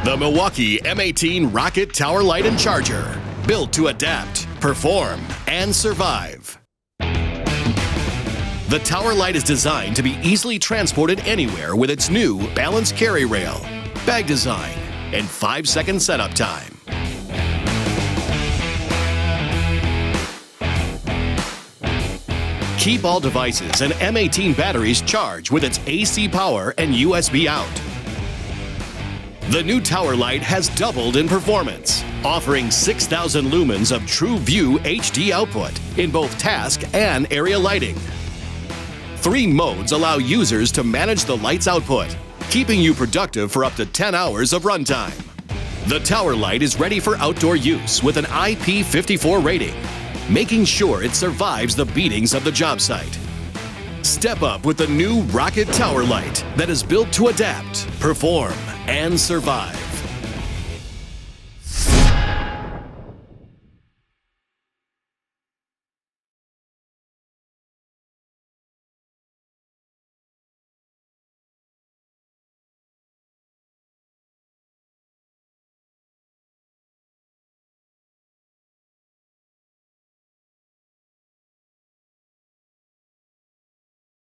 The Milwaukee M18 ROCKET Tower Light and Charger. Built to adapt, perform, and survive. The Tower Light is designed to be easily transported anywhere with its new balanced carry rail, bag design, and 5-second setup time. Keep all devices and M18 batteries charged with its AC power and USB out. The new Tower Light has doubled in performance, offering 6,000 lumens of TRUEVIEW HD output in both task and area lighting. 3 modes allow users to manage the light's output, keeping you productive for up to 10 hours of runtime. The Tower Light is ready for outdoor use with an IP54 rating, making sure it survives the beatings of the job site. Step up with the new ROCKET Tower Light that is built to adapt, perform, and survive.